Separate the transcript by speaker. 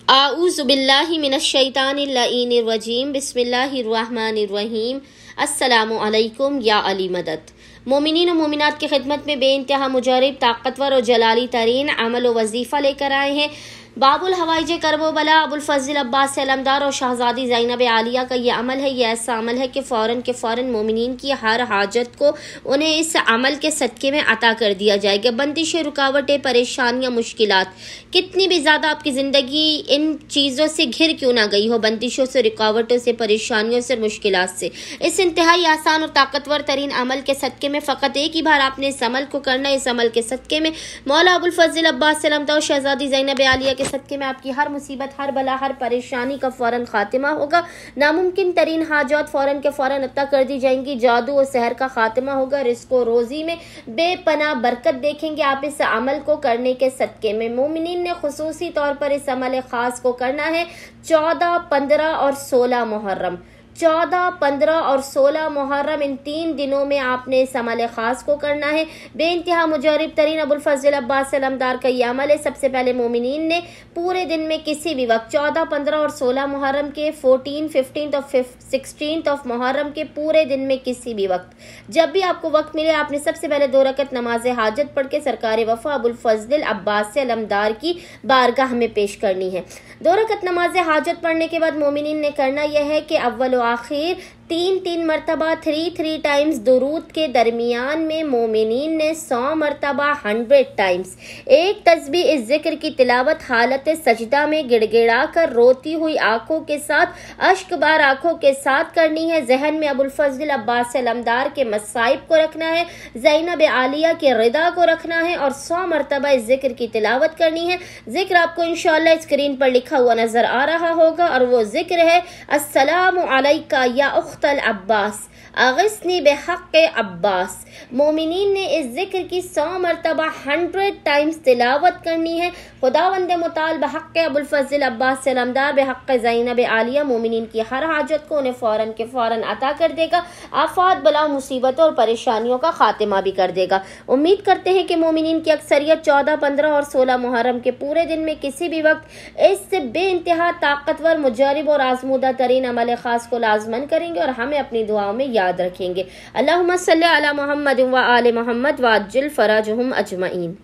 Speaker 1: आऊज़ु बिल्लाहि मिनश्शैतानिर्रजीम बिस्मिल्लाहिर्रहमानिर्रहीम। अस्सलामु अलैकुम या अली मदद। मोमिनीन और मोमिनात की खिदमत में बेइंतहा मुजरब, ताकतवर और जलाली तरीन अमल व वजीफ़ा लेकर आए हैं बाबुल हवाइज करबो बला अबुल फजल अब्बास अलमदार और शहजादी ज़ैनब आलिया का ये अमल है। ये ऐसा अमल है कि फ़ौरन मोमिनीन की हर हाजत को उन्हें इस अमल के सदक़े में अता कर दिया जाएगा। बंदिशें, रुकावटें, परेशानियाँ, मुश्किलात कितनी भी ज़्यादा आपकी ज़िंदगी इन चीज़ों से घिर क्यों ना गई हो, बंदिशों से, रुकावटों से, परेशानियों से, मुश्किलात से, इस इंतहाई आसान और ताकतवर तरीन अमल के सदक़े में फ़कत एक ही बार आपने इस अमल को करना है। इस अमल के सदक़े में मौला अबुल फजल अब्बास अलमदार और शहजादी ज़ैनब आलिया के सदक़े में आपकी हर मुसीबत, हर बला, हर परेशानी का फ़ौरन खात्मा होगा। नामुमकिन तरीन हाजात फ़ौरन के फ़ौरन अता कर दी जाएंगी। जादू और सहर का खात्मा होगा। रिज़्क़ और रोज़ी में बेपनाह बरकत देखेंगे आप इस अमल को करने के सदक़े में। मोमिनीन ने खुसूसी तौर पर इस अमल ख़ास को करना है 14, 15 और 16 मुहर्रम। 14, 15 और 16 मुहर्रम इन 3 दिनों में आपने इस अमल ख़ास को करना है। बेइंतहा मुजरब तरीन अबुल फजल अब्बास अलमदार का यह अमल है। सबसे पहले मोमिनीन ने पूरे दिन में किसी भी वक्त 14, 15 और 16 मुहर्रम के 14, 15 और 16 ऑफ मुहर्रम के पूरे दिन में किसी भी वक्त जब भी आपको वक्त मिले आपने सबसे पहले 2 रकत नमाज हाजत पढ़ के सरकार वफ़ा अबुल फजल अब्बास अलमदार की बारगाह में पेश करनी है। 2 रकत नमाज हाजत पढ़ने के बाद मोमिनीन ने करना यह है कि अव्वल व आखिर 3 मरतबा 3 टाइम्स दुरूद के दरमियान में मोमिनीन ने 100 मरतबा 100 टाइम्स एक तस्बीह इस जिक्र की तिलावत हालत सजदा में गिड़गिड़ा कर रोती हुई आंखों के साथ, अश्कबार आंखों के साथ करनी है। जहन में अबुल फजल अब्बास अलमदार के मसाइब को रखना है, ज़ैनब आलिया के रिदा को रखना है और 100 मरतबा इस जिक्र की तिलावत करनी है। जिक्र आपको इंशाअल्लाह स्क्रीन पर लिखा हुआ नजर आ रहा होगा और वो जिक्र है अस्सलामु अलैका या उख्तल अब्बास अग़िस्नी बिहक़्क़ि अब्बास। मोमिनीन ने इस जिक्र की 100 मरतबा 100 टाइम्स तिलावत करनी है। खुदावंद मुताल बिहक़्क़ि अबुल फजल अब्बास अलमदार बिहक़्क़ि ज़ैनब आलिया मोमिनीन की हर हाजत को उन्हें फ़ौरन के फ़ौरन अता कर देगा। आफ़ात, बला, मुसीबतों और परेशानियों का खात्मा भी कर देगा। उम्मीद करते हैं कि मोमिनीन की अक्सरियत 14, 15 और 16 मुहर्रम के पूरे दिन में किसी भी वक्त इससे बेइंतहा ताकतवर, मुजरब और आज़मूदा तरीन अमल ख़ास को लाज़मन करेंगे और हमें अपनी दुआओं में याद रखेंगे। अल्लाहुम्मा सल्ली अला मुहम्मद व आले मुहम्मद व अज्जिल फ़राजहुम अजमईन।